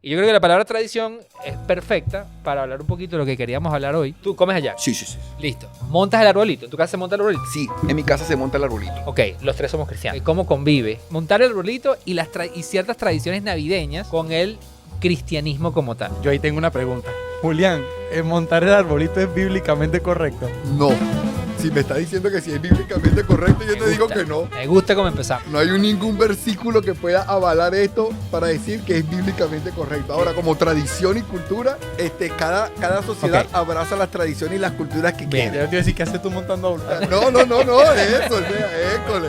Y yo creo que la palabra tradición es perfecta para hablar un poquito de lo que queríamos hablar hoy. ¿Tú comes allá? Sí. Listo. ¿Montas el arbolito? ¿En tu casa se monta el arbolito? Sí, en mi casa se monta el arbolito. Ok, los tres somos cristianos. ¿Cómo convive montar el arbolito y ciertas tradiciones navideñas con el cristianismo como tal? Yo ahí tengo una pregunta. Julián, ¿montar el arbolito es bíblicamente correcto? No. Si me está diciendo que sí es bíblicamente correcto, yo te digo que no. Me gusta cómo empezamos. No hay ningún versículo que pueda avalar esto para decir que es bíblicamente correcto. Ahora, como tradición y cultura, cada sociedad Ok. abraza las tradiciones y las culturas que Bien. Ya quiere. te iba a decir, ¿qué haces tú montando arbolito? No, eso, o sea, école.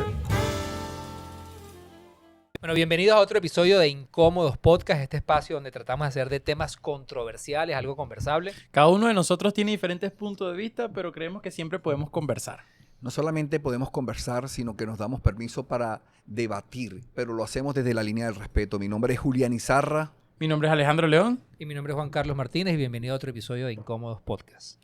Bueno, bienvenidos a otro episodio de Incómodos Podcast, este espacio donde tratamos de hacer de temas controversiales, algo conversable. Cada uno de nosotros tiene diferentes puntos de vista, pero creemos que siempre podemos conversar. No solamente podemos conversar, sino que nos damos permiso para debatir, pero lo hacemos desde la línea del respeto. Mi nombre es Julián Izarra. Mi nombre es Alejandro León. Y mi nombre es Juan Carlos Martínez y bienvenido a otro episodio de Incómodos Podcast.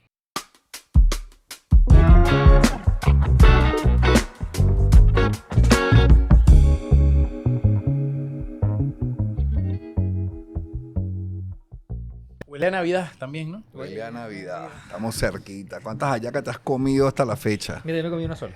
Huele a Navidad también, ¿no? Huele a Navidad. Estamos cerquita. ¿Cuántas hallacas te has comido hasta la fecha? Mira, yo me comí una sola.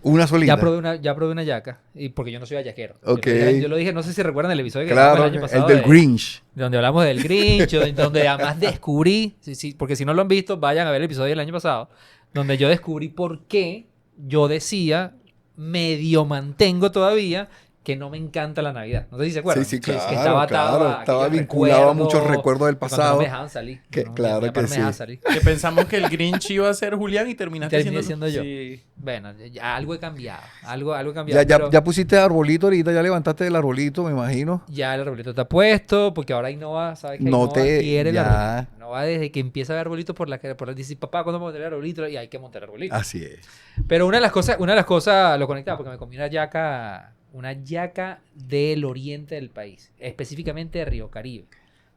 Una solita. Ya probé una yaca, y porque yo no soy hallaquero. Ok. Yo lo dije, no sé si recuerdan el episodio que Claro, grabamos el año pasado. el del Grinch. Donde hablamos del Grinch, donde además descubrí, sí, porque si no lo han visto, vayan a ver el episodio del año pasado, donde yo descubrí por qué yo decía, medio mantengo todavía, que no me encanta la Navidad. No sé si se acuerdan. Sí, Que claro, estaba atado claro. a Estaba aquellos vinculado a muchos recuerdos del de cuando pasado. no me dejaban salir. Que No, claro mi papá que no me sí. dejaba salir. Que pensamos que el Grinch iba a ser Julián y terminaste Terminé siendo yo. Sí. Bueno, ya algo he cambiado. Algo he cambiado. pero Ya pusiste arbolito ahorita, ya levantaste el arbolito, me imagino. ya el arbolito está puesto, porque ahora Innova, ¿sabes que No Innova te- quiere el ya. arbolito? Innova desde que empieza a ver arbolitos dice, papá, ¿cuándo vamos a tener arbolito? Y hay que montar arbolito. Así es. Pero una de las cosas lo conectaba porque me comí una yaca del oriente del país, específicamente de Río Caribe.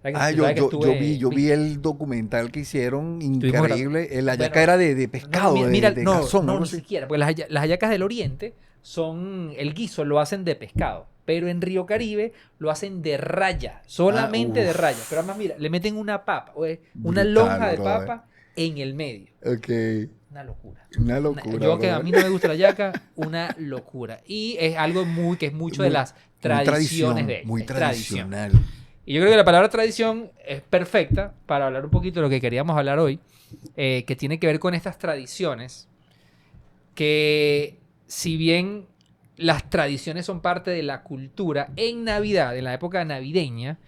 ¿Sabes que- Yo sabes que estuve- yo vi el documental que hicieron, Estuvimos increíble. La hallaca Bueno, era de pescado, de cazón, no, algo ni así. siquiera, porque las hallacas del oriente son, el guiso lo hacen de pescado, pero en Río Caribe lo hacen de raya, solamente de uf. raya. Pero además, mira, le meten una papa, una Brutal, lonja de brother. papa en el medio. Ok, Una locura. una locura. Yo que a brother. mí no me gusta la yaca, una locura. Y es algo que es mucho de Muy- las Muy tradiciones de muy es tradición. tradicional. Y yo creo que la palabra tradición es perfecta para hablar un poquito de lo que queríamos hablar hoy, que tiene que ver con estas tradiciones que, si bien las tradiciones son parte de la cultura, en Navidad, en la época navideña,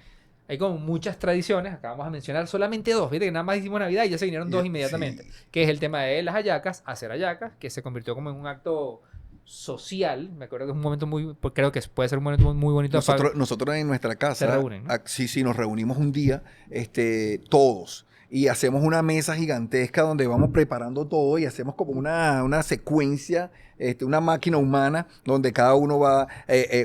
hay como muchas tradiciones, acá vamos a mencionar solamente dos, fíjate que nada más hicimos Navidad y ya se vinieron dos Sí. inmediatamente, que es el tema de las hallacas, hacer hallacas, que se convirtió como en un acto social, me acuerdo que es un momento creo que puede ser un momento muy bonito. Nosotros en nuestra casa, Se reúnen, ¿no? sí, nos reunimos un día, todos, y hacemos una mesa gigantesca donde vamos preparando todo y hacemos como una secuencia, una máquina humana, donde cada uno va,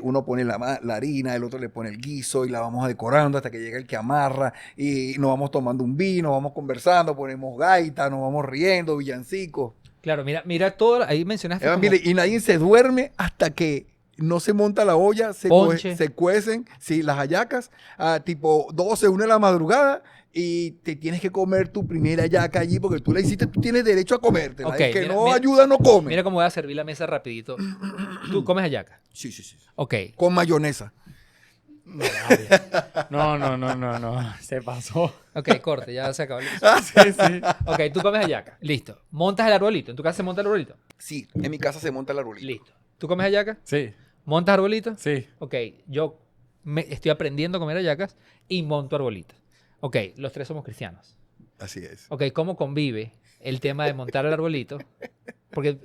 uno pone la harina, el otro le pone el guiso y la vamos decorando hasta que llega el que amarra y nos vamos tomando un vino, vamos conversando, ponemos gaita, nos vamos riendo, villancicos. Claro, mira todo, ahí mencionaste como Mire, y nadie se duerme hasta que no se monta la olla, Ponche. se cuecen, sí, las hallacas, tipo 12, 1 de la madrugada, y te tienes que comer tu primera hallaca allí, porque tú la hiciste, tú tienes derecho a comértela. Ok, El que mira, no mira. ayuda no come. Mira cómo voy a servir la mesa rapidito. ¿Tú comes hallaca? Sí. Ok. Con mayonesa. No, vale. No. Se pasó. Ok, corte, ya se acabó el episodio. Sí. Ok, tú comes hallaca. Listo. ¿Montas el arbolito? ¿En tu casa se monta el arbolito? Sí, en mi casa se monta el arbolito. Listo. ¿Tú comes hallaca? Sí. ¿Montas arbolito? Sí. Ok, yo estoy aprendiendo a comer hallacas y monto arbolito. Ok, los tres somos cristianos. Así es. Ok, ¿cómo convive el tema de montar el arbolito? Porque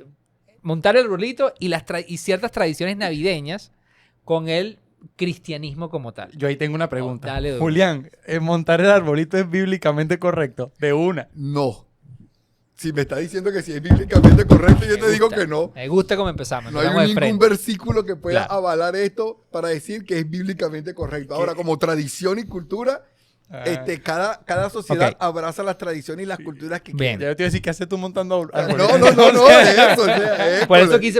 montar el arbolito y ciertas tradiciones navideñas con el cristianismo como tal. Yo ahí tengo una pregunta. Dale, duro. Julián, ¿montar el arbolito es bíblicamente correcto? De una. No. Si me está diciendo que sí es bíblicamente correcto, yo Me te digo gusta, que no. Me gusta cómo empezamos. No Empezamos hay de ningún frente. versículo que pueda Claro. avalar esto para decir que es bíblicamente correcto. Ahora, como tradición y cultura, Cada sociedad Ok. abraza las tradiciones y las culturas que Bien. Ya yo te iba a decir, ¿qué haces tú montando árboles? No, eso, o sea, Por eso quise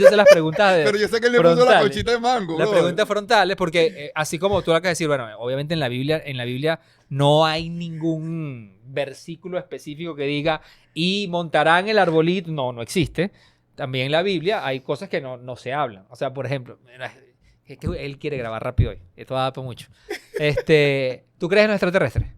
hacer las preguntas de Pero yo sé que él le puso la frontales. conchita de mango, Las bro. preguntas frontales, porque así como tú lo acabas de decir, bueno, obviamente en la Biblia no hay ningún versículo específico que diga y montarán el arbolito. No, no existe. También en la Biblia hay cosas que no se hablan. O sea, por ejemplo, es que él quiere grabar rápido hoy. Esto va para mucho. ¿Tú crees en los extraterrestres?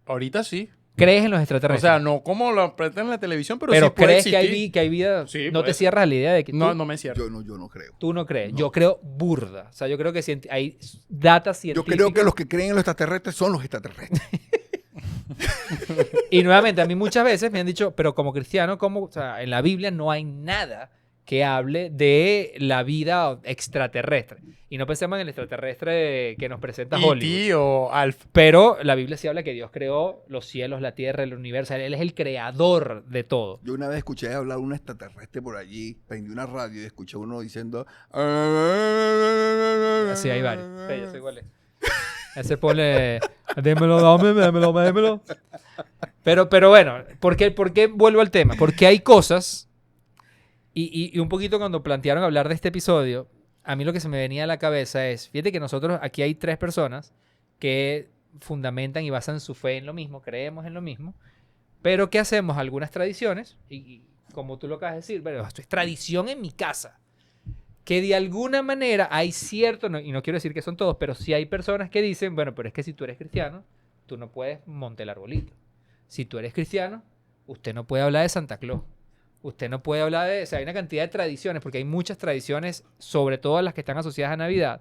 Ahorita sí. ¿Crees en los O extraterrestres? sea, no como lo presentan en la televisión, pero, pero sí puede ¿crees existir. que hay vida? Sí, ¿No puede te ser. cierras a la idea de que No, tú, no me cierro. Yo no creo. tú no crees? No. Yo creo burda. O sea, yo creo que hay data Yo científica. creo que los que creen en los extraterrestres son los extraterrestres. Y nuevamente, a mí muchas veces me han dicho, pero como cristiano, o sea, en la Biblia no hay nada que hable de la vida extraterrestre. Y no pensemos en el extraterrestre que nos presenta Hollywood. E.T. o Alf. Pero la Biblia sí habla que Dios creó los cielos, la tierra, el universo. Él es el creador de todo. Yo una vez escuché hablar un extraterrestre por allí, prendí una radio y escuché uno diciendo... Sí, hay varios. Sí, yo sé cuál es. Ese pone... Démelo. Pero bueno, ¿por qué vuelvo al tema? Porque hay cosas... Y un poquito cuando plantearon hablar de este episodio, a mí lo que se me venía a la cabeza es, fíjate que nosotros aquí hay 3 personas que fundamentan y basan su fe en lo mismo, creemos en lo mismo, pero que hacemos algunas tradiciones, y como tú lo acabas de decir, bueno, esto es tradición en mi casa, que de alguna manera hay cierto, y no quiero decir que son todos, pero sí hay personas que dicen, bueno, pero es que si tú eres cristiano, tú no puedes montar el arbolito. Si tú eres cristiano, usted no puede hablar de Santa Claus. Usted no puede hablar de... O sea, hay una cantidad de tradiciones, porque hay muchas tradiciones, sobre todo las que están asociadas a Navidad,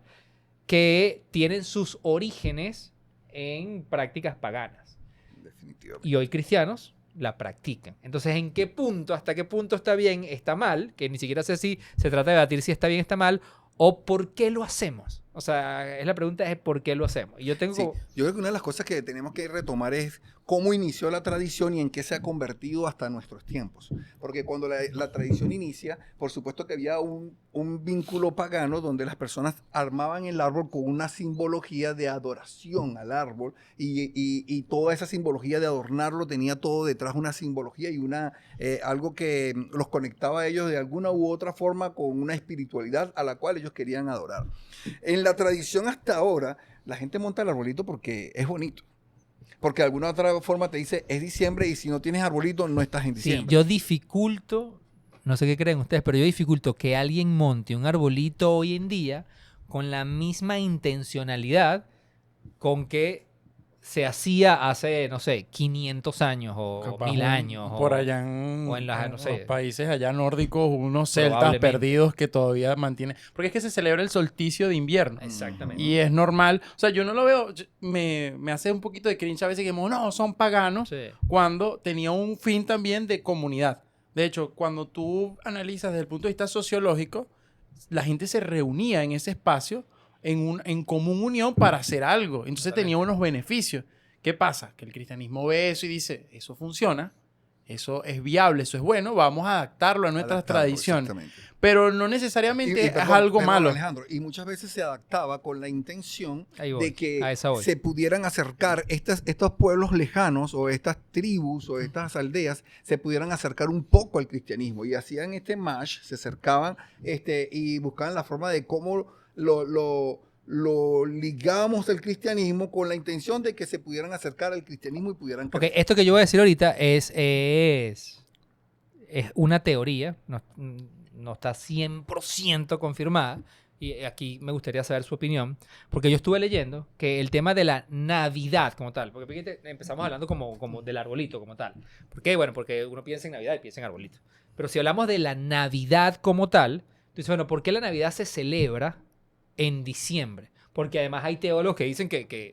que tienen sus orígenes en prácticas paganas. Definitivamente. Y hoy cristianos la practican. Entonces, ¿en qué punto, hasta qué punto está bien, está mal? Que ni siquiera sé si se trata de debatir si está bien, está mal, o por qué lo hacemos. O sea, la pregunta es por qué lo hacemos. Y yo tengo... Sí, yo creo que una de las cosas que tenemos que retomar es cómo inició la tradición y en qué se ha convertido hasta nuestros tiempos. Porque cuando la tradición inicia, por supuesto que había un vínculo pagano donde las personas armaban el árbol con una simbología de adoración al árbol y toda esa simbología de adornarlo tenía todo detrás una simbología y algo que los conectaba a ellos de alguna u otra forma con una espiritualidad a la cual ellos querían adorar. En la tradición hasta ahora, la gente monta el arbolito porque es bonito. Porque de alguna otra forma te dice, es diciembre y si no tienes arbolito no estás en Sí, diciembre. yo dificulto, no sé qué creen ustedes, pero yo dificulto que alguien monte un arbolito hoy en día con la misma intencionalidad con que se hacía hace, no sé, 500 años o Capaz 1000 años. Por o- allá en, o en las, no sé. los países allá nórdicos, unos celtas Probablemente. perdidos que todavía mantienen... Porque es que se celebra el solsticio de invierno. Exactamente. Y es normal. O sea, yo no lo veo... Me hace un poquito de cringe a veces que como, no, son paganos. Sí. Cuando tenía un fin también de comunidad. De hecho, cuando tú analizas desde el punto de vista sociológico, la gente se reunía en ese espacio en común unión para hacer algo. Entonces tenía unos beneficios. ¿Qué pasa? Que el cristianismo ve eso y dice, eso funciona, eso es viable, eso es bueno, vamos a adaptarlo a nuestras Adaptarlo, tradiciones. exactamente. Pero no necesariamente es perdón, algo malo. Alejandro, y muchas veces se adaptaba con la intención Ahí voy, de que a esa voy. se pudieran acercar estos pueblos lejanos o estas tribus o estas aldeas se pudieran acercar un poco al cristianismo y hacían este match, se acercaban y buscaban la forma de cómo lo ligamos al cristianismo con la intención de que se pudieran acercar al cristianismo y pudieran Ok, esto que yo voy a decir ahorita es una teoría, no está 100% confirmada, y aquí me gustaría saber su opinión, porque yo estuve leyendo que el tema de la Navidad como tal, porque fíjate, empezamos hablando como del arbolito como tal. ¿Por qué? Bueno, porque uno piensa en Navidad y piensa en arbolito. Pero si hablamos de la Navidad como tal, entonces, bueno, ¿por qué la Navidad se celebra en diciembre? Porque además hay teólogos que dicen que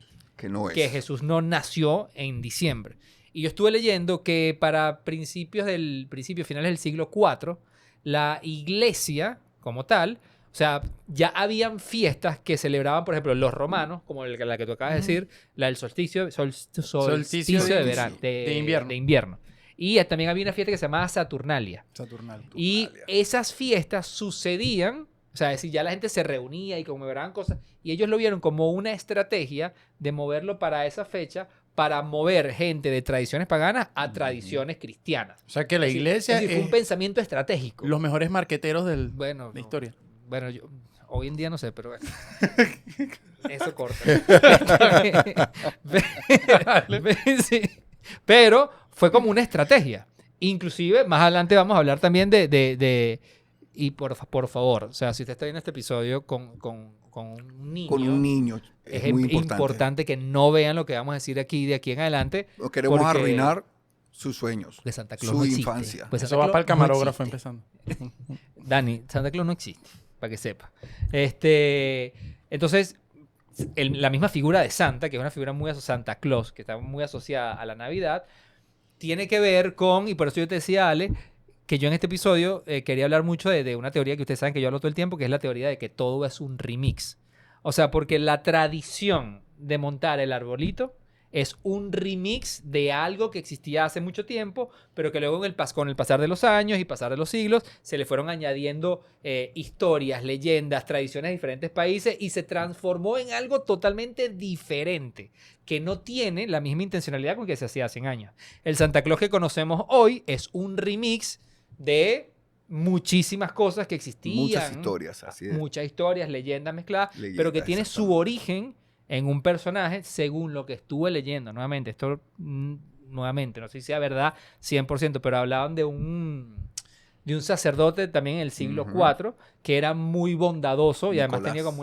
no es. que Jesús no nació en diciembre. Y yo estuve leyendo que para finales del siglo IV, la iglesia como tal, o sea, ya habían fiestas que celebraban, por ejemplo, los romanos, como la que tú acabas de decir, la del solsticio de verano, de invierno. Y también había una fiesta que se llamaba Saturnalia. Saturnal. Y esas fiestas sucedían O sea, es decir, ya la gente se reunía y conmemoraban cosas. Y ellos lo vieron como una estrategia de moverlo para esa fecha, para mover gente de tradiciones paganas a tradiciones cristianas. O sea que la Es decir, iglesia es decir, fue un pensamiento estratégico. los mejores marqueteros de Bueno, la no. historia. Bueno, yo hoy en día no sé, pero bueno. Eso corta. Sí. Pero fue como una estrategia. Inclusive, más adelante vamos a hablar también y por favor, o sea, si usted está viendo este episodio con un niño, Con un niño. es Es muy importante que no vean lo que vamos a decir aquí de aquí en adelante. No queremos porque- arruinar sus sueños, Porque Santa Claus su no existe. infancia. Pues Eso Santa va Claus para el no camarógrafo existe. empezando. Dani, Santa Claus no existe, para que sepa. Entonces, la misma figura de Santa, que es una figura muy Santa Claus, que está muy asociada a la Navidad, tiene que ver con, y por eso yo te decía, Ale, que yo en este episodio quería hablar mucho de una teoría que ustedes saben que yo hablo todo el tiempo, que es la teoría de que todo es un remix. O sea, porque la tradición de montar el arbolito es un remix de algo que existía hace mucho tiempo, pero que luego con el pasar de los años y pasar de los siglos se le fueron añadiendo historias, leyendas, tradiciones de diferentes países y se transformó en algo totalmente diferente, que no tiene la misma intencionalidad con que se hacía hace años. El Santa Claus que conocemos hoy es un remix de muchísimas cosas que existían. Muchas historias, así es. Muchas historias, leyendas mezcladas, Leyendas, pero que tiene su exactamente. origen en un personaje según lo que estuve leyendo. Nuevamente, nuevamente, no sé si sea verdad 100%, pero hablaban de un sacerdote también en el siglo Ujú. IV que era muy bondadoso y además Nicolás. tenía como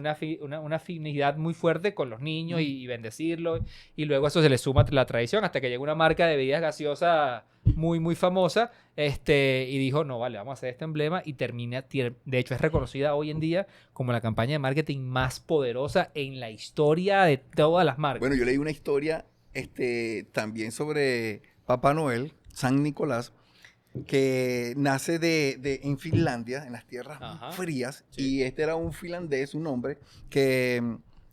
una afinidad muy fuerte con los niños y bendecirlos. Y luego eso se le suma la tradición hasta que llegó una marca de bebidas gaseosas muy, muy famosa y dijo, no, vale, vamos a hacer este emblema y de hecho es reconocida hoy en día como la campaña de marketing más poderosa en la historia de todas las marcas. Bueno, yo leí una historia también sobre Papá Noel, San Nicolás, que nace en Finlandia, en las tierras Ajá. frías, Sí. y este era un finlandés, un hombre, que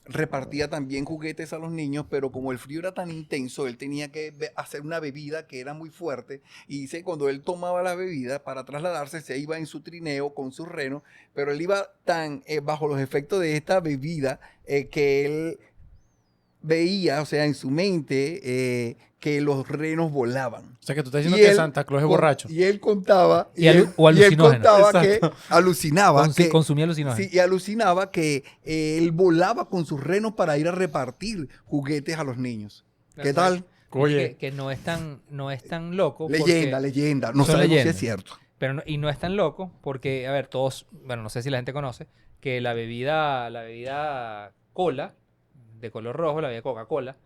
repartía también juguetes a los niños, pero como el frío era tan intenso, él tenía que hacer una bebida que era muy fuerte, y dice, cuando él tomaba la bebida para trasladarse, se iba en su trineo con sus renos, pero él iba tan bajo los efectos de esta bebida que él veía, o sea, en su mente, que los renos volaban. O sea que tú estás diciendo Y que él Santa Claus es borracho. Y él contaba, O y él alucinógeno. contaba que Exacto. alucinaba, que, Consumía alucinógenos. sí, y alucinaba que él volaba con sus renos para ir a repartir juguetes a los niños. ¿Qué tal? Oye. Que no es tan loco. Leyenda, porque- leyenda. No son sabemos si leyendas. es cierto. Pero y no es tan loco porque, a ver, todos, bueno, no sé si la gente conoce, que la bebida cola, de color rojo, la bebida Coca-Cola,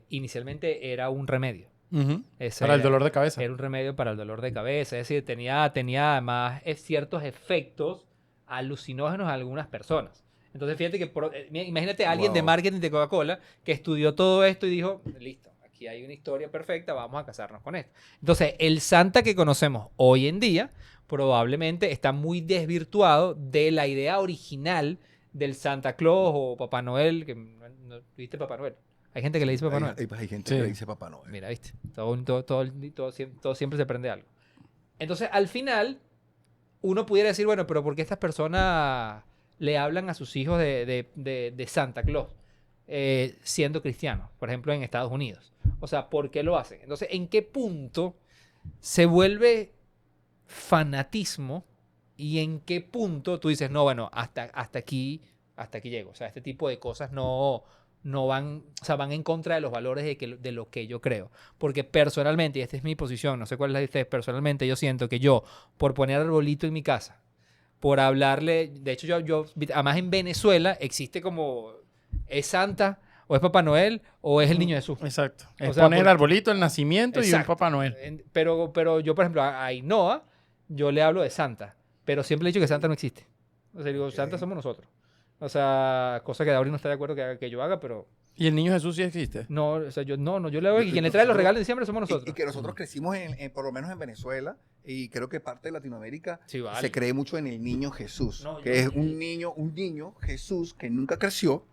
inicialmente era un remedio. Ujú. Ese Para el era- dolor de cabeza. Era un remedio para el dolor de cabeza. Es decir, tenía además ciertos efectos alucinógenos a algunas personas. Entonces, fíjate que, imagínate a alguien de Wow. marketing de Coca-Cola que estudió todo esto y dijo, listo, aquí hay una historia perfecta, vamos a casarnos con esto. Entonces, el Santa que conocemos hoy en día probablemente está muy desvirtuado de la idea original del Santa Claus o Papá Noel, que ¿viste Papá Noel? Hay gente que le dice Papá Noel. Hay gente Sí. que le dice Papá Noel. Mira, ¿viste? Todo siempre se aprende algo. Entonces, al final, uno pudiera decir, bueno, pero ¿por qué estas personas le hablan a sus hijos de Santa Claus siendo cristianos? Por ejemplo, en Estados Unidos. O sea, ¿por qué lo hacen? Entonces, ¿en qué punto se vuelve fanatismo y en qué punto tú dices, no, bueno, hasta aquí llego? O sea, este tipo de cosas no van, o sea, van en contra de los valores de lo que yo creo. Porque personalmente, y esta es mi posición, no sé cuál es la de ustedes, personalmente yo siento que yo, por poner arbolito en mi casa, por hablarle, de hecho además en Venezuela existe como, ¿es Santa o es Papá Noel o es el Niño Jesús? Exacto. O Es sea, poner el porque- arbolito, el nacimiento y un Exacto. Papá Noel. Pero yo, por ejemplo, a Ainhoa, yo le hablo de Santa, pero siempre he dicho que Santa no existe. O sea, digo, Ok. Santa somos nosotros. O sea, cosa que Dauri no está de acuerdo que yo haga, pero ¿Y el niño Jesús sí existe? no, o sea, yo le hago y quien le trae los regalos de diciembre somos nosotros. Y que nosotros crecimos, por lo menos en Venezuela, y creo que parte de Latinoamérica, Sí, vale. se cree mucho en el niño Jesús, No, que yo- es un niño Jesús que nunca creció,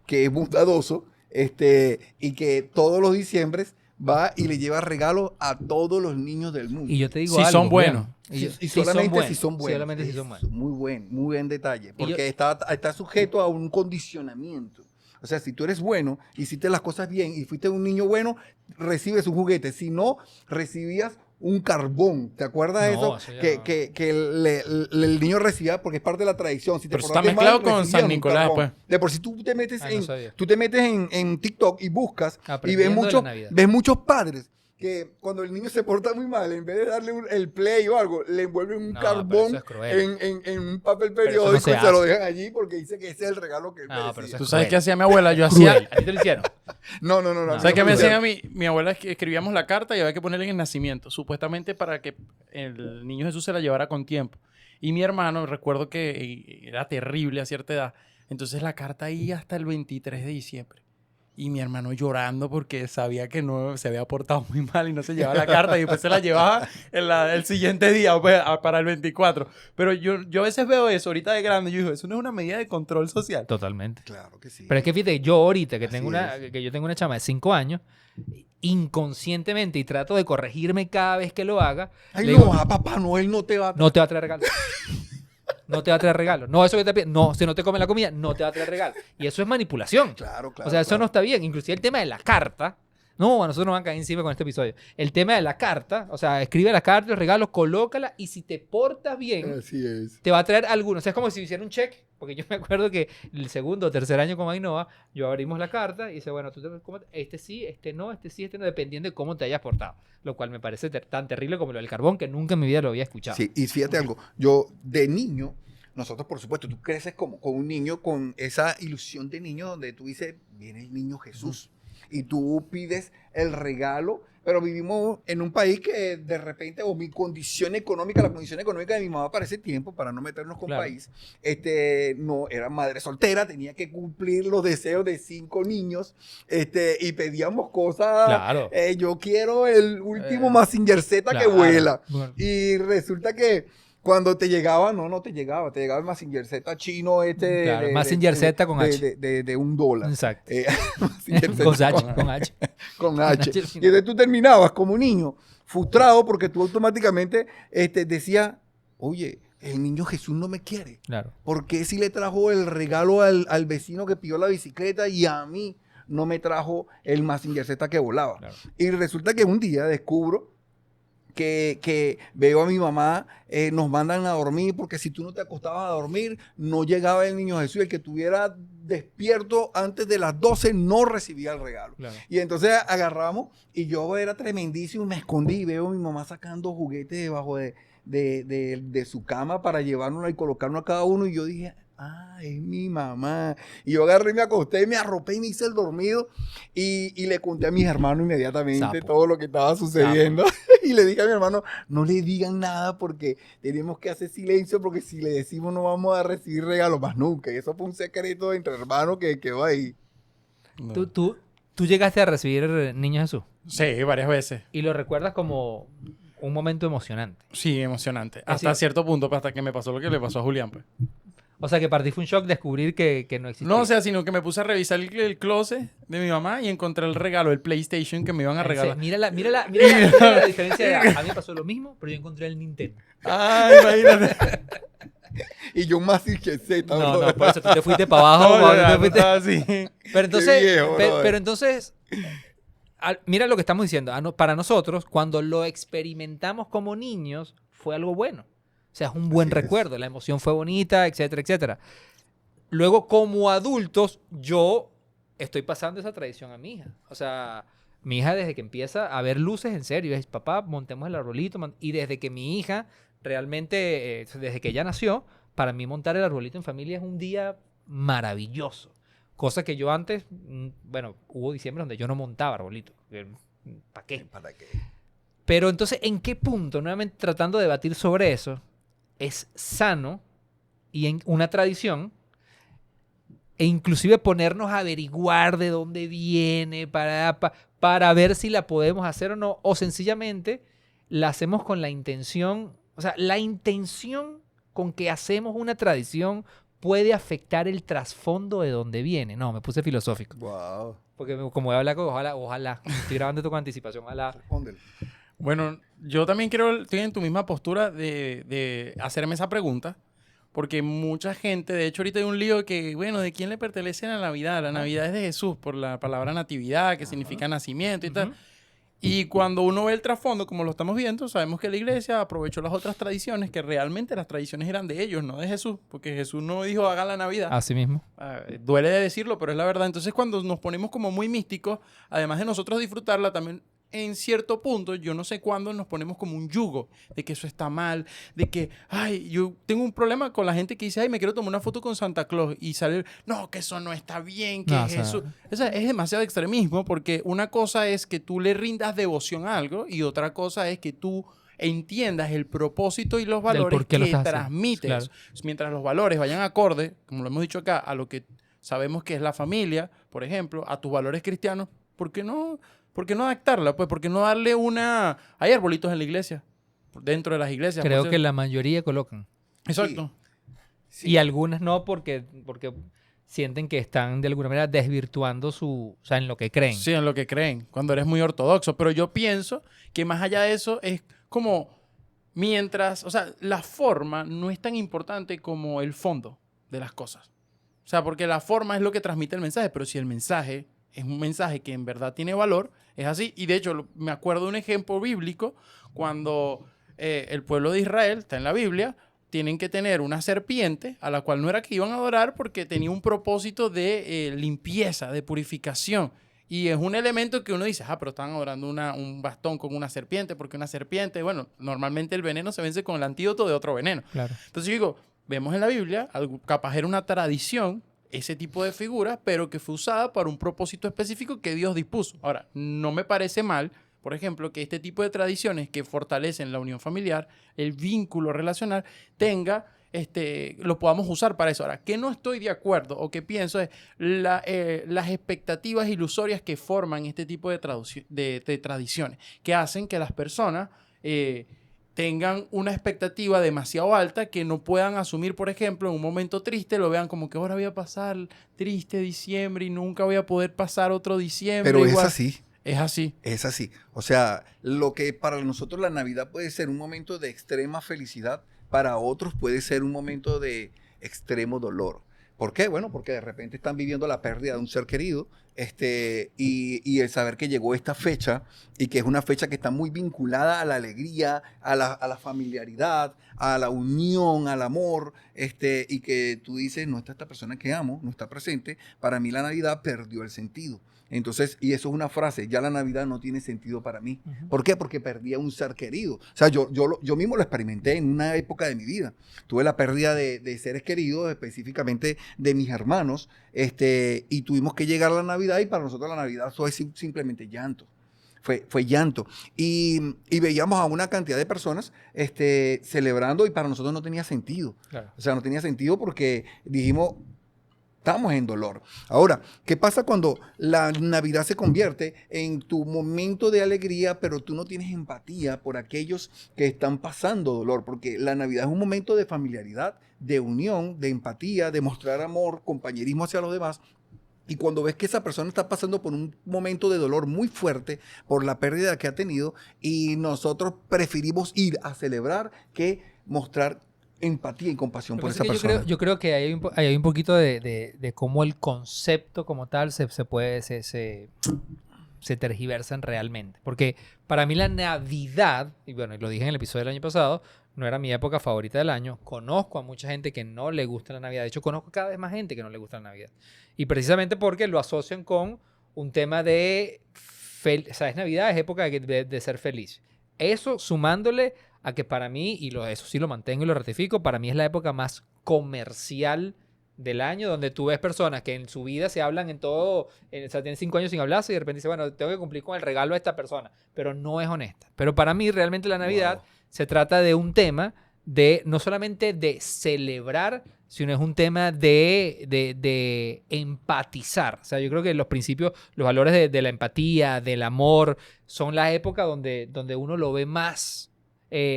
que es bondadoso, y que todos los diciembres va y le lleva regalos a todos los niños del mundo. Y yo te digo Si algo, son buenos. Julián, Y solamente si son buenos. Solamente si son buenos. Muy buen detalle. Y yo- Porque está sujeto a un condicionamiento. O sea, si tú eres bueno, hiciste las cosas bien y fuiste un niño bueno, recibes un juguete. Si no, recibías un carbón. ¿Te acuerdas de No, eso? eso ya no. Que el niño recibía, porque es parte de la tradición. Si te Pero eso está portaste mezclado mal, con recibían San un Nicolás, carbón. pues. De por si tú te metes, No sabía. tú te metes en TikTok y buscas y ves Aprendiendo de la Navidad. ves muchos padres que cuando el niño se porta muy mal, en vez de darle el play o algo, le envuelven un No, pero carbón eso es cruel. en un papel Pero eso no periódico se y se lo hace. dejan allí porque dice que ese es el regalo que él No, pero merecía. eso ¿Tú es sabes cruel. qué hacía mi abuela? Yo Cruel. hacía... ¿A ti te lo hicieron? No. ¿Sabes qué me hacía hacía mi abuela? Que escribíamos la carta y había que ponerla en el nacimiento, supuestamente para que el niño Jesús se la llevara con tiempo. Y mi hermano, recuerdo que era terrible a cierta edad, entonces la carta iba hasta el 23 de diciembre. Y mi hermano llorando porque sabía que no se había portado muy mal y no se llevaba la carta y después se la llevaba el siguiente día pues, para el 24. Pero yo a veces veo eso ahorita de grande y yo digo, eso no es una medida de control social. Totalmente. Claro que sí. Pero es que fíjate, yo ahorita que Así tengo es. que yo tengo una chama de 5 años, inconscientemente, y trato de corregirme cada vez que lo haga, Ay, le no, digo, a Papá Noel no te va a... no te va a traer regalo. No te va a traer regalo. No, eso que te pide. No, si no te come la comida, no te va a traer regalo. Y eso es manipulación. Claro. O sea, eso no está bien. Inclusive el tema de la carta. No, a nosotros nos van a caer encima con este episodio. El tema de la carta, o sea, escribe la carta, los regalos, colócala y si te portas bien, Así es. te va a traer algunos. O sea, es como si hiciera un check, porque yo me acuerdo que el segundo o tercer año con Ainhoa, yo abrimos la carta y dice, bueno, este sí, este no, dependiendo de cómo te hayas portado. Lo cual me parece tan terrible como lo del carbón, que nunca en mi vida lo había escuchado. Sí, y fíjate algo, yo de niño, nosotros por supuesto, tú creces como con un niño, con esa ilusión de niño donde tú dices, viene el niño Jesús, y tú pides el regalo, pero vivimos en un país que de repente, o mi condición económica, la condición económica de mi mamá para ese tiempo, para no meternos con Claro. país, no, era madre soltera, tenía que cumplir los deseos de 5 niños, y pedíamos cosas, Claro. yo quiero el último Mazinger Z que Claro. vuela. Bueno. Y resulta que cuando te llegaba, no te llegaba, te llegaba el Mazinger Z chino Claro, Mazinger Z con H. de $1. Exacto. Mazinger Z Con H, con H. con H. H al Y final. entonces tú terminabas como niño frustrado porque tú automáticamente decías, oye, el niño Jesús no me quiere. Claro. ¿Por qué si le trajo el regalo al vecino que pidió la bicicleta y a mí no me trajo el Mazinger Z que volaba? Claro. Y resulta que un día descubro que veo a mi mamá, nos mandan a dormir porque si tú no te acostabas a dormir, no llegaba el niño Jesús. El que estuviera despierto antes de las 12 no recibía el regalo. Claro. Y entonces agarramos y yo era tremendísimo, me escondí y veo a mi mamá sacando juguetes debajo de su cama para llevárnoslo y colocarlo a cada uno. Y yo dije, es mi mamá. Y yo agarré, me acosté, me arropé y me hice el dormido. Y le conté a mis hermanos inmediatamente Sapo. todo lo que estaba sucediendo. Y le dije a mi hermano, no le digan nada porque tenemos que hacer silencio porque si le decimos no vamos a recibir regalos más nunca. Y eso fue un secreto entre hermanos que quedó ahí. ¿Tú llegaste a recibir Niño Jesús Sí, varias veces. y lo recuerdas como un momento emocionante. Sí, emocionante. Es Hasta decir- cierto punto, pues, hasta que me pasó lo que le pasó a Julián, pues. O sea, que para ti fue un shock descubrir que no existía. No, o sea, sino que me puse a revisar el closet de mi mamá y encontré el regalo, el PlayStation que me iban a regalar. Mira la diferencia. A mí me pasó lo mismo, pero yo encontré el Nintendo. Ay, imagínate. Y yo más que Z. No, por eso tú te fuiste para abajo. No, tú ya, te no fuiste- estaba así. Pero entonces, viejo, brother. pero entonces, mira lo que estamos diciendo. Para nosotros, cuando lo experimentamos como niños, fue algo bueno. O sea, es un buen Así es. recuerdo. La emoción fue bonita, etcétera, etcétera. Luego, como adultos, yo estoy pasando esa tradición a mi hija. O sea, mi hija desde que empieza a ver luces, en serio, es papá, montemos el arbolito. Y desde que mi hija realmente, desde que ella nació, para mí montar el arbolito en familia es un día maravilloso. Cosa que yo antes, bueno, hubo diciembre donde yo no montaba arbolito. ¿Para qué? ¿Para qué? Pero entonces, ¿en qué punto, nuevamente tratando de debatir sobre eso, es sano y en una tradición e inclusive ponernos a averiguar de dónde viene para ver si la podemos hacer o no, o sencillamente la hacemos con la intención, o sea, la intención con que hacemos una tradición puede afectar el trasfondo de dónde viene? No, me puse filosófico. Wow. Porque como voy a hablar, ojalá. Estoy grabando esto con anticipación, ojalá. Respóndelo. Bueno, yo también estoy en tu misma postura de hacerme esa pregunta, porque mucha gente, de hecho ahorita hay un lío que, bueno, ¿de quién le pertenece la Navidad? La Navidad es de Jesús, por la palabra natividad, que significa nacimiento y tal. Ujú. Y cuando uno ve el trasfondo, como lo estamos viendo, sabemos que la iglesia aprovechó las otras tradiciones, que realmente las tradiciones eran de ellos, no de Jesús, porque Jesús no dijo hagan la Navidad. Así mismo. Duele de decirlo, pero es la verdad. Entonces, cuando nos ponemos como muy místicos, además de nosotros disfrutarla, también en cierto punto, yo no sé cuándo nos ponemos como un yugo de que eso está mal, de que, ay, yo tengo un problema con la gente que dice, ay, me quiero tomar una foto con Santa Claus y sale, no, que eso no está bien, que No, o sea, Jesús... O sea, es demasiado extremismo porque una cosa es que tú le rindas devoción a algo y otra cosa es que tú entiendas el propósito y los valores por qué lo que estás haciendo. transmites. Claro. Mientras los valores vayan acorde, como lo hemos dicho acá, a lo que sabemos que es la familia, por ejemplo, a tus valores cristianos, ¿por qué no adaptarla? Pues, ¿por qué no darle una... Hay arbolitos en la iglesia, dentro de las iglesias. Creo por que cierto. la mayoría colocan. Exacto. Sí. Y algunas no porque sienten que están de alguna manera desvirtuando o sea, en lo que creen. Sí, en lo que creen, cuando eres muy ortodoxo. Pero yo pienso que más allá de eso es como mientras... O sea, la forma no es tan importante como el fondo de las cosas. O sea, porque la forma es lo que transmite el mensaje, pero si el mensaje es un mensaje que en verdad tiene valor, es así. Y de hecho, me acuerdo de un ejemplo bíblico cuando el pueblo de Israel, está en la Biblia, tienen que tener una serpiente a la cual no era que iban a adorar porque tenía un propósito de limpieza, de purificación. Y es un elemento que uno dice, pero estaban adorando un bastón con una serpiente, porque una serpiente, bueno, normalmente el veneno se vence con el antídoto de otro veneno. Claro. Entonces yo digo, vemos en la Biblia, capaz era una tradición, ese tipo de figuras, pero que fue usada para un propósito específico que Dios dispuso. Ahora, no me parece mal, por ejemplo, que este tipo de tradiciones que fortalecen la unión familiar, el vínculo relacional, lo podamos usar para eso. Ahora, que no estoy de acuerdo o que pienso es las expectativas ilusorias que forman este tipo de tradiciones, que hacen que las personas tengan una expectativa demasiado alta que no puedan asumir, por ejemplo, en un momento triste, lo vean como que ahora voy a pasar triste diciembre y nunca voy a poder pasar otro diciembre. Pero igual. es así. Es así. Es así. O sea, lo que para nosotros la Navidad puede ser un momento de extrema felicidad, para otros puede ser un momento de extremo dolor. ¿Por qué? Bueno, porque de repente están viviendo la pérdida de un ser querido, y el saber que llegó esta fecha y que es una fecha que está muy vinculada a la alegría, a la familiaridad, a la unión, al amor, y que tú dices, no está esta persona que amo, no está presente, para mí la Navidad perdió el sentido. Entonces, y eso es una frase, ya la Navidad no tiene sentido para mí. Ujú. ¿Por qué? Porque perdí a un ser querido. O sea, yo mismo lo experimenté en una época de mi vida. Tuve la pérdida de seres queridos, específicamente de mis hermanos, y tuvimos que llegar a la Navidad, y para nosotros la Navidad fue simplemente llanto. Fue llanto. Y veíamos a una cantidad de personas celebrando, y para nosotros no tenía sentido. Claro. O sea, no tenía sentido porque dijimos, estamos en dolor. Ahora, ¿qué pasa cuando la Navidad se convierte en tu momento de alegría, pero tú no tienes empatía por aquellos que están pasando dolor? Porque la Navidad es un momento de familiaridad, de unión, de empatía, de mostrar amor, compañerismo hacia los demás. Y cuando ves que esa persona está pasando por un momento de dolor muy fuerte por la pérdida que ha tenido, y nosotros preferimos ir a celebrar que mostrar empatía y compasión por esa persona. Yo creo que ahí hay un poquito de cómo el concepto como tal se tergiversan realmente. Porque para mí la Navidad, y bueno, lo dije en el episodio del año pasado, no era mi época favorita del año. Conozco a mucha gente que no le gusta la Navidad. De hecho, conozco cada vez más gente que no le gusta la Navidad. Y precisamente porque lo asocian con un tema de... O sea, es Navidad, es época de ser feliz. Eso sumándole a que para mí, eso sí lo mantengo y lo ratifico, para mí es la época más comercial del año, donde tú ves personas que en su vida se hablan en todo, o sea, tienen 5 años sin hablarse y de repente dicen, bueno, tengo que cumplir con el regalo de esta persona, pero no es honesta. Pero para mí realmente la Navidad se trata de un tema de no solamente de celebrar, sino es un tema de empatizar. O sea, yo creo que los principios, los valores de la empatía, del amor, son la época donde uno lo ve más,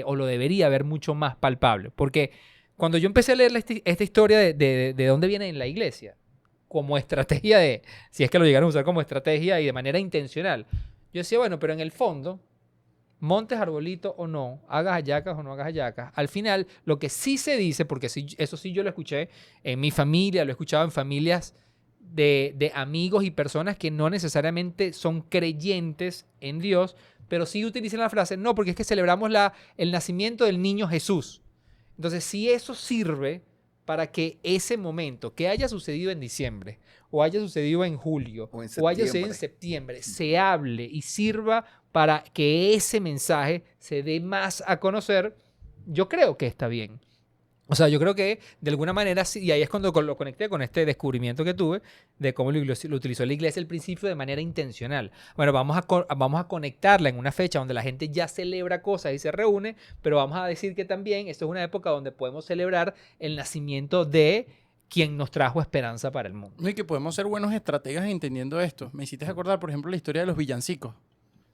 o lo debería ver mucho más palpable. Porque cuando yo empecé a leer esta historia de dónde viene en la iglesia, como estrategia de, si es que lo llegaron a usar como estrategia y de manera intencional. Yo decía, bueno, pero en el fondo, montes arbolito o no, hagas hallacas o no hagas hallacas, al final lo que sí se dice, porque sí, eso sí yo lo escuché en mi familia, lo he escuchado en familias de amigos y personas que no necesariamente son creyentes en Dios, pero sí utilizan la frase, no, porque es que celebramos el nacimiento del niño Jesús. Entonces, si eso sirve para que ese momento que haya sucedido en diciembre, o haya sucedido en julio, o haya sucedido en septiembre, se hable y sirva para que ese mensaje se dé más a conocer, yo creo que está bien. O sea, yo creo que de alguna manera, sí, y ahí es cuando lo conecté con este descubrimiento que tuve de cómo lo utilizó la iglesia al principio de manera intencional. Bueno, vamos a conectarla en una fecha donde la gente ya celebra cosas y se reúne, pero vamos a decir que también esto es una época donde podemos celebrar el nacimiento de quien nos trajo esperanza para el mundo. Y que podemos ser buenos estrategas entendiendo esto. Me hiciste acordar, por ejemplo, la historia de los villancicos.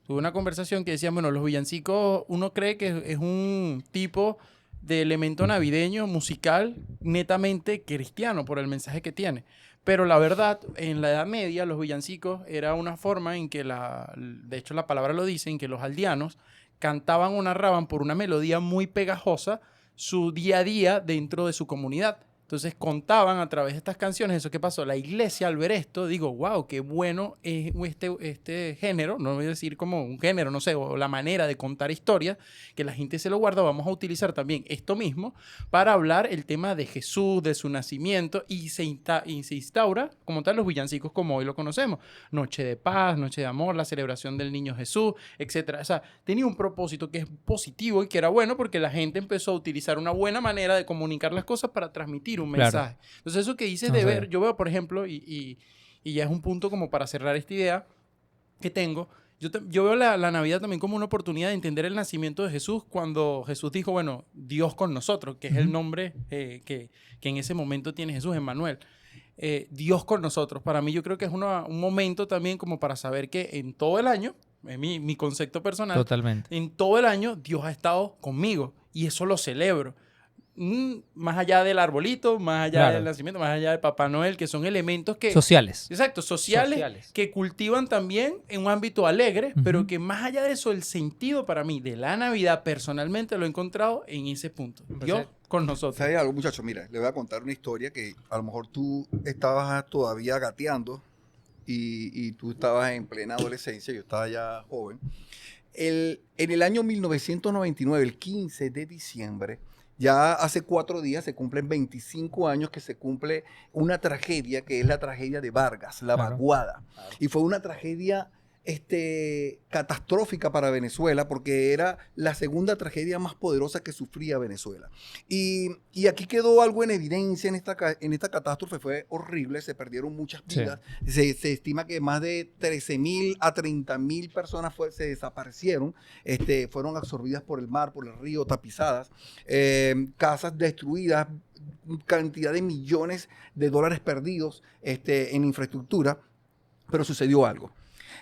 Tuve una conversación que decía, bueno, los villancicos, uno cree que es un tipo de elemento navideño, musical, netamente cristiano por el mensaje que tiene. Pero la verdad, en la Edad Media, los villancicos era una forma en que, de hecho la palabra lo dice, en que los aldeanos cantaban o narraban por una melodía muy pegajosa su día a día dentro de su comunidad. Entonces contaban a través de estas canciones eso que pasó. La iglesia al ver esto, digo, wow, qué bueno es este género, no voy a decir como un género, no sé, o la manera de contar historias, que la gente se lo guarda. Vamos a utilizar también esto mismo para hablar el tema de Jesús, de su nacimiento, y se instaura como tal los villancicos como hoy lo conocemos. Noche de paz, noche de amor, la celebración del niño Jesús, etc. O sea, tenía un propósito que es positivo y que era bueno porque la gente empezó a utilizar una buena manera de comunicar las cosas para transmitir un mensaje. Claro. Entonces eso que dices de ver, yo veo por ejemplo, y ya es un punto como para cerrar esta idea que tengo, yo veo la Navidad también como una oportunidad de entender el nacimiento de Jesús cuando Jesús dijo, bueno, Dios con nosotros, que es el nombre que en ese momento tiene Jesús, Emmanuel. Dios con nosotros. Para mí yo creo que es un momento también como para saber que en todo el año, en mi concepto personal, totalmente, en todo el año Dios ha estado conmigo y eso lo celebro. Más allá del arbolito, más allá del nacimiento, más allá de Papá Noel, que son elementos que... Sociales. Exacto, sociales. Que cultivan también en un ámbito alegre, pero que más allá de eso, el sentido para mí de la Navidad, personalmente lo he encontrado en ese punto. Dios con nosotros. ¿Sabes algo, muchachos? Mira, le voy a contar una historia que a lo mejor tú estabas todavía gateando y tú estabas en plena adolescencia, yo estaba ya joven. En el año 1999, el 15 de diciembre, ya hace 4 días se cumplen 25 años que se cumple una tragedia que es la tragedia de Vargas, la vaguada. Claro. Y fue una tragedia catastrófica para Venezuela porque era la segunda tragedia más poderosa que sufría Venezuela. Y aquí quedó algo en evidencia en esta catástrofe, fue horrible, se perdieron muchas vidas. Sí. Se estima que más de 13.000 a 30.000 personas se desaparecieron, fueron absorbidas por el mar, por el río, tapizadas, casas destruidas, cantidad de millones de dólares perdidos en infraestructura, pero sucedió algo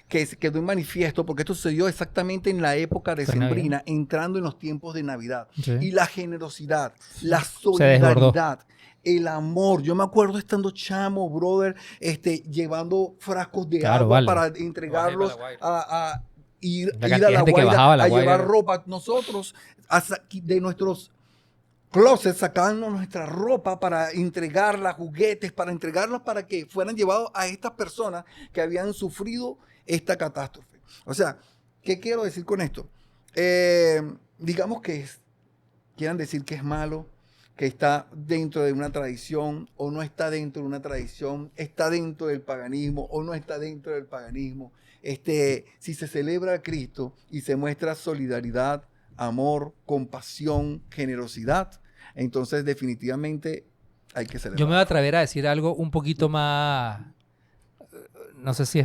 que quedó en manifiesto, porque esto sucedió exactamente en la época decembrina, entrando en los tiempos de Navidad. Sí. Y la generosidad, la solidaridad, el amor. Yo me acuerdo estando chamo, brother, llevando frascos de agua para entregarlos a ir a La Guaira, a llevar ropa. Nosotros, de nuestros closets, sacando nuestra ropa para entregarla, juguetes, para entregarlos para que fueran llevados a estas personas que habían sufrido esta catástrofe. O sea, ¿qué quiero decir con esto? Digamos que quieran decir que es malo, que está dentro de una tradición o no está dentro de una tradición, está dentro del paganismo o no está dentro del paganismo. Si se celebra a Cristo y se muestra solidaridad, amor, compasión, generosidad, entonces definitivamente hay que celebrar. Yo me voy a atrever a decir algo un poquito más, no sé si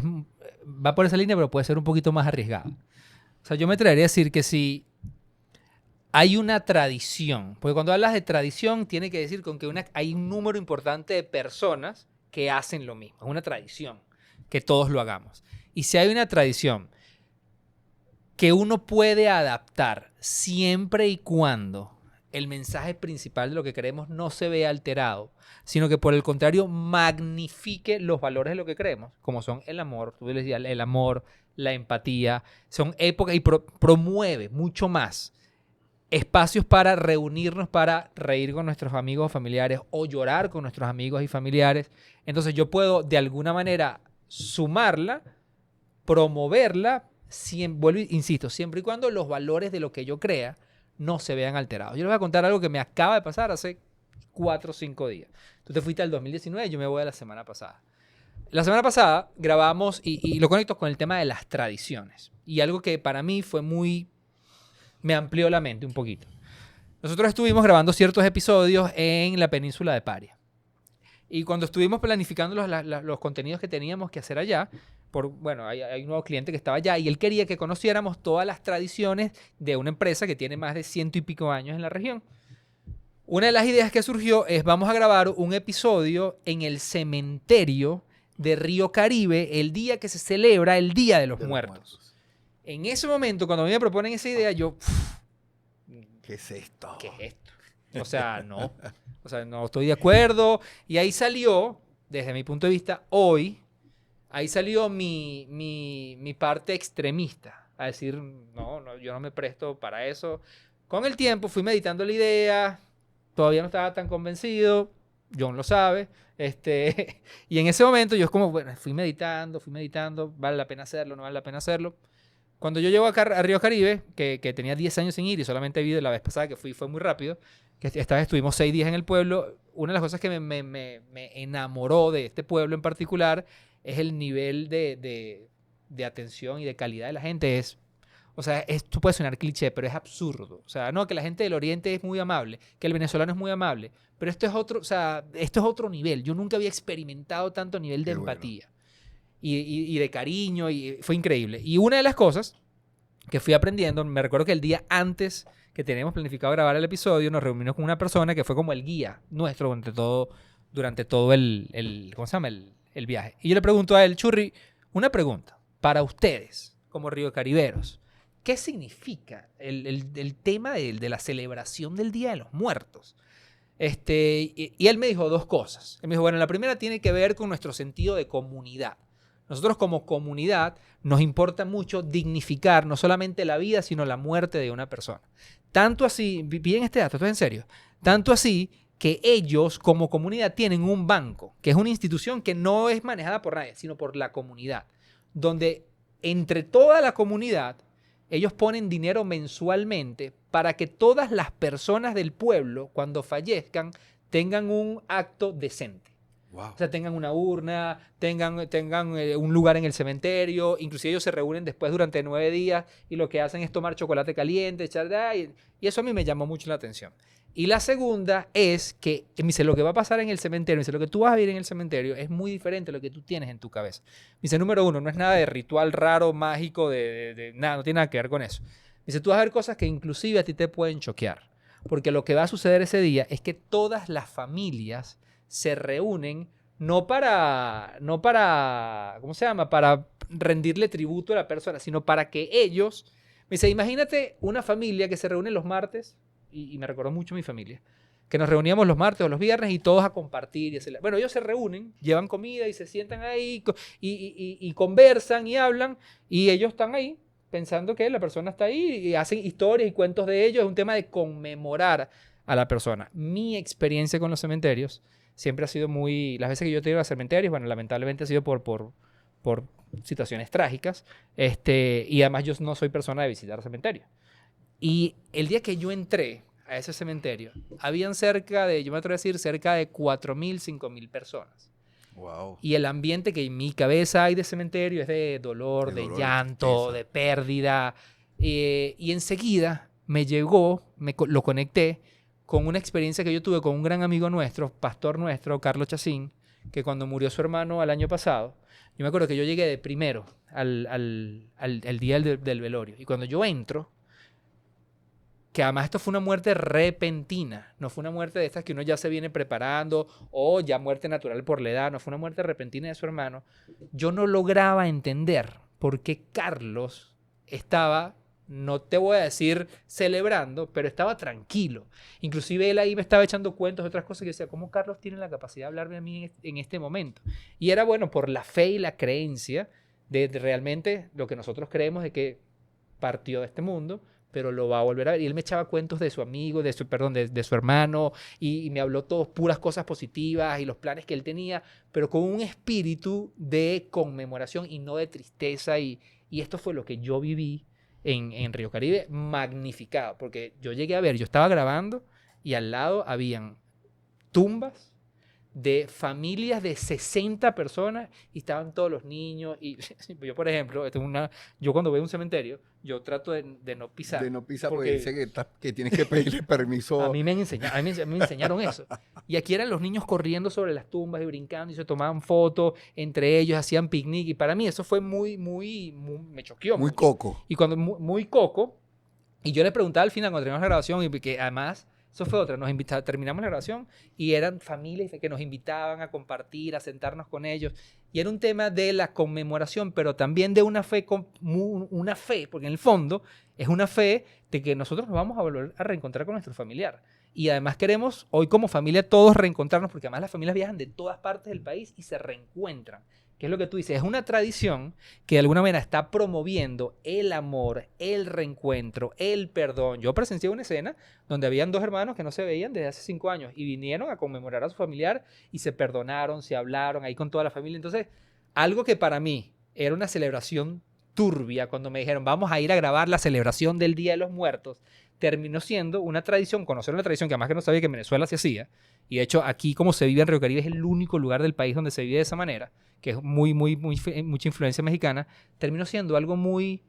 va por esa línea, pero puede ser un poquito más arriesgado. O sea, yo me atrevería a decir que si hay una tradición, porque cuando hablas de tradición tiene que decir con que hay un número importante de personas que hacen lo mismo. Es una tradición, que todos lo hagamos. Y si hay una tradición que uno puede adaptar siempre y cuando el mensaje principal de lo que creemos no se vea alterado, sino que por el contrario magnifique los valores de lo que creemos, como son el amor, tú le decías, el amor, la empatía, son épocas y promueve mucho más espacios para reunirnos, para reír con nuestros amigos o familiares o llorar con nuestros amigos y familiares. Entonces yo puedo de alguna manera sumarla, promoverla, vuelvo, insisto, siempre y cuando los valores de lo que yo crea no se vean alterados. Yo les voy a contar algo que me acaba de pasar hace 4 o 5 días. Tú te fuiste al 2019, yo me voy a la semana pasada. La semana pasada grabamos, y lo conecto con el tema de las tradiciones. Y algo que para mí fue me amplió la mente un poquito. Nosotros estuvimos grabando ciertos episodios en la península de Paria. Y cuando estuvimos planificando los contenidos que teníamos que hacer allá, hay un nuevo cliente que estaba allá y él quería que conociéramos todas las tradiciones de una empresa que tiene más de 100 y pico años en la región. Una de las ideas que surgió es vamos a grabar un episodio en el cementerio de Río Caribe el día que se celebra el Día de los Muertos. En ese momento, cuando a mí me proponen esa idea, yo... ¿Qué es esto? ¿Qué es esto? O sea, no. O sea, no estoy de acuerdo. Y ahí salió, desde mi punto de vista, ahí salió mi parte extremista. A decir, no, yo no me presto para eso. Con el tiempo fui meditando la idea. Todavía no estaba tan convencido. John lo sabe. Y en ese momento yo es como, bueno, fui meditando. ¿Vale la pena hacerlo? ¿No vale la pena hacerlo? Cuando yo llego a Río Caribe, que tenía 10 años sin ir y solamente he ido la vez pasada que fui, fue muy rápido, que esta vez estuvimos 6 días en el pueblo, una de las cosas que me enamoró de este pueblo en particular es el nivel de atención y de calidad de la gente. Esto puede sonar cliché, pero es absurdo. O sea, no, que la gente del Oriente es muy amable, que el venezolano es muy amable, pero esto es otro nivel. Yo nunca había experimentado tanto nivel de empatía. Bueno. Y de cariño, y fue increíble. Y una de las cosas que fui aprendiendo, me recuerdo que el día antes que teníamos planificado grabar el episodio, nos reunimos con una persona que fue como el guía nuestro durante todo el ¿cómo se llama? El viaje. Y yo le pregunto a él, Churri, una pregunta, para ustedes, como riocariberos, ¿qué significa el tema de la celebración del Día de los Muertos? Y él me dijo 2 cosas. Él me dijo, bueno, la primera tiene que ver con nuestro sentido de comunidad. Nosotros como comunidad nos importa mucho dignificar no solamente la vida, sino la muerte de una persona. Tanto así, bien este dato, esto es en serio, tanto así que ellos como comunidad tienen un banco, que es una institución que no es manejada por nadie, sino por la comunidad, donde entre toda la comunidad ellos ponen dinero mensualmente para que todas las personas del pueblo, cuando fallezcan, tengan un acto decente. Wow. O sea, tengan una urna, tengan un lugar en el cementerio. Inclusive ellos se reúnen después durante 9 días y lo que hacen es tomar chocolate caliente, y eso a mí me llamó mucho la atención. Y la segunda es que, me dice, lo que va a pasar en el cementerio, me dice, lo que tú vas a vivir en el cementerio es muy diferente a lo que tú tienes en tu cabeza. Me dice, número 1, no es nada de ritual raro, mágico, nada, no tiene nada que ver con eso. Me dice, tú vas a ver cosas que inclusive a ti te pueden choquear. Porque lo que va a suceder ese día es que todas las familias se reúnen no para, ¿cómo se llama? Para rendirle tributo a la persona, sino para que ellos, me dice, imagínate una familia que se reúne los martes, y me recordó mucho mi familia, que nos reuníamos los martes o los viernes y todos a compartir. Bueno, ellos se reúnen, llevan comida y se sientan ahí y conversan y hablan, y ellos están ahí pensando que la persona está ahí y hacen historias y cuentos de ellos. Es un tema de conmemorar a la persona. Mi experiencia con los cementerios siempre ha sido las veces que yo he ido a cementerios, bueno, lamentablemente ha sido por situaciones trágicas, y además yo no soy persona de visitar cementerios. Y el día que yo entré a ese cementerio, habían yo me atrevo a decir, cerca de 4.000, 5.000 personas. Wow. Y el ambiente que en mi cabeza hay de cementerio es de dolor, de llanto, de pérdida. Y enseguida me llegó, lo conecté con una experiencia que yo tuve con un gran amigo nuestro, pastor nuestro, Carlos Chacín, que cuando murió su hermano el año pasado, yo me acuerdo que yo llegué de primero al día del velorio. Y cuando yo entro, que además esto fue una muerte repentina, no fue una muerte de estas que uno ya se viene preparando o ya muerte natural por la edad, no fue una muerte repentina de su hermano. Yo no lograba entender por qué Carlos estaba no te voy a decir celebrando, pero estaba tranquilo. Inclusive él ahí me estaba echando cuentos de otras cosas que decía, ¿cómo Carlos tiene la capacidad de hablarme a mí en este momento? Y era bueno por la fe y la creencia de realmente lo que nosotros creemos de que partió de este mundo, pero lo va a volver a ver. Y él me echaba cuentos de su amigo, de su hermano, y me habló todas puras cosas positivas y los planes que él tenía, pero con un espíritu de conmemoración y no de tristeza. Y esto fue lo que yo viví en Río Caribe, magnificado, porque yo llegué a ver, yo estaba grabando y al lado habían tumbas de familias de 60 personas y estaban todos los niños. Y yo, por ejemplo, yo cuando voy a un cementerio, yo trato de no pisar. De no pisar porque dice que tienes que pedirle permiso. A mí me enseñaron eso. Y aquí eran los niños corriendo sobre las tumbas y brincando y se tomaban fotos entre ellos, hacían picnic. Y para mí eso fue muy me choqueó. Muy mucho. coco. Y cuando muy coco. Y yo les preguntaba al final cuando terminamos la grabación, y que además... Eso fue otra, terminamos la grabación y eran familias que nos invitaban a compartir, a sentarnos con ellos. Y era un tema de la conmemoración, pero también de una fe, porque en el fondo es una fe de que nosotros nos vamos a volver a reencontrar con nuestro familiar. Y además queremos hoy como familia todos reencontrarnos, porque además las familias viajan de todas partes del país y se reencuentran. ¿Qué es lo que tú dices? Es una tradición que de alguna manera está promoviendo el amor, el reencuentro, el perdón. Yo presencié una escena donde habían dos hermanos que no se veían desde hace 5 años y vinieron a conmemorar a su familiar y se perdonaron, se hablaron ahí con toda la familia. Entonces, algo que para mí era una celebración turbia cuando me dijeron vamos a ir a grabar la celebración del Día de los Muertos, terminó siendo una tradición, conocer una tradición que además que no sabía que en Venezuela se hacía. Y de hecho aquí como se vive en Río Caribe es el único lugar del país donde se vive de esa manera, que es mucha influencia mexicana, terminó siendo algo muy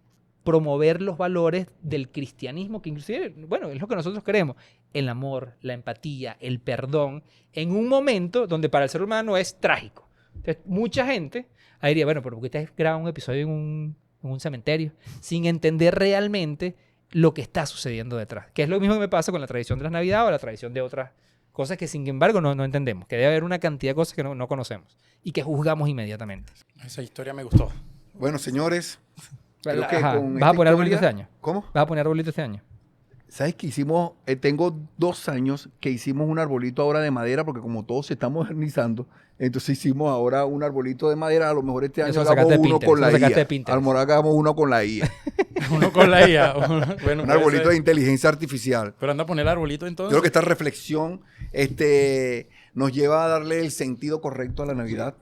promover los valores del cristianismo, que inclusive, bueno, es lo que nosotros queremos, el amor, la empatía, el perdón, en un momento donde para el ser humano es trágico. Entonces, mucha gente ahí diría, bueno, pero ¿por qué ustedes graban un episodio en un cementerio? Sin entender realmente lo que está sucediendo detrás. Que es lo mismo que me pasa con la tradición de las Navidades o la tradición de otras cosas que sin embargo no entendemos, que debe haber una cantidad de cosas que no conocemos y que juzgamos inmediatamente. Esa historia me gustó. Bueno, señores, creo que Ajá. con ¿Vas a esta poner arbolito este historia- año? ¿Cómo? ¿Vas a poner arbolito este año? ¿Sabes qué hicimos? Tengo 2 años que hicimos un arbolito ahora de madera, porque como todo se está modernizando, entonces hicimos ahora un arbolito de madera. A lo mejor este año Eso lo hagamos sacaste de uno Pinterest, con la eso lo sacaste de IA. A Pinterest. lo mejor hagamos uno con la IA. Uno con la IA. Bueno, Un puede arbolito ser. de inteligencia artificial. Pero anda a poner el arbolito Yo entonces. creo que esta reflexión nos lleva a darle el sentido correcto a la Navidad.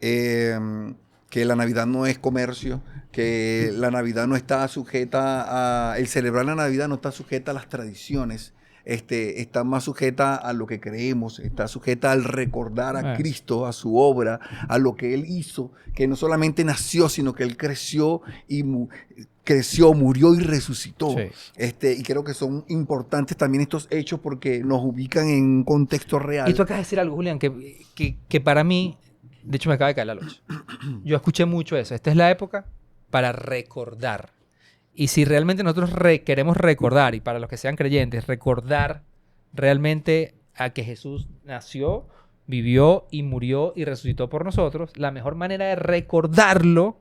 Que la Navidad no es comercio, que la Navidad no está sujeta a... El celebrar la Navidad no está sujeta a las tradiciones, está más sujeta a lo que creemos, está sujeta al recordar a Cristo, a su obra, a lo que Él hizo, que no solamente nació, sino que Él creció, murió y resucitó. Sí. Y creo que son importantes también estos hechos porque nos ubican en un contexto real. Y tú acabas de decir algo, Julián, que para mí, de hecho me acaba de caer la noche. Yo escuché mucho eso. Esta es la época para recordar. Y si realmente nosotros queremos recordar, y para los que sean creyentes, recordar realmente a que Jesús nació, vivió y murió y resucitó por nosotros, la mejor manera de recordarlo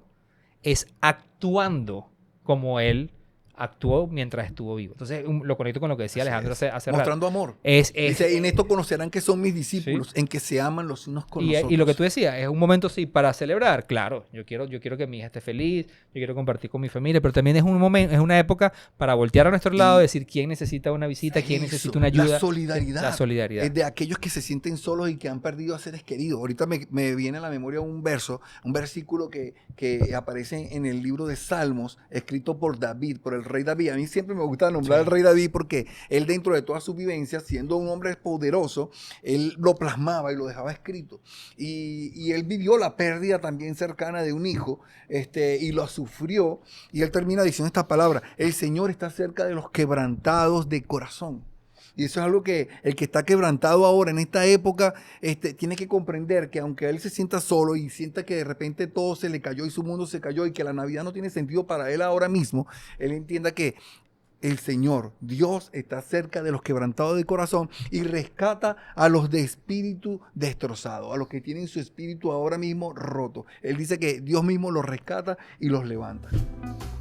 es actuando como Él actuó mientras estuvo vivo. Entonces, lo conecto con lo que decía Alejandro hace rato. Mostrando amor. Dice, en esto conocerán que son mis discípulos, en que se aman los unos con los otros. Y lo que tú decías, es un momento sí para celebrar. Claro, yo quiero que mi hija esté feliz, yo quiero compartir con mi familia, pero también es un momento, es una época para voltear a nuestro lado y decir quién necesita una visita, quién necesita una ayuda. La solidaridad. La solidaridad. Es de aquellos que se sienten solos y que han perdido a seres queridos. Ahorita me viene a la memoria un versículo que aparece en el libro de Salmos, escrito por David, por el rey David. A mí siempre me gusta nombrar al rey David porque él, dentro de todas sus vivencias, siendo un hombre poderoso, él lo plasmaba y lo dejaba escrito. Y él vivió la pérdida también cercana de un hijo, y lo sufrió. Y él termina diciendo esta palabra: el Señor está cerca de los quebrantados de corazón. Y eso es algo que el que está quebrantado ahora en esta época tiene que comprender, que aunque él se sienta solo y sienta que de repente todo se le cayó y su mundo se cayó y que la Navidad no tiene sentido para él ahora mismo, él entienda que el Señor, Dios, está cerca de los quebrantados de corazón y rescata a los de espíritu destrozado, a los que tienen su espíritu ahora mismo roto. Él dice que Dios mismo los rescata y los levanta.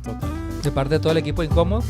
Total. De parte de todo el equipo Incómodo.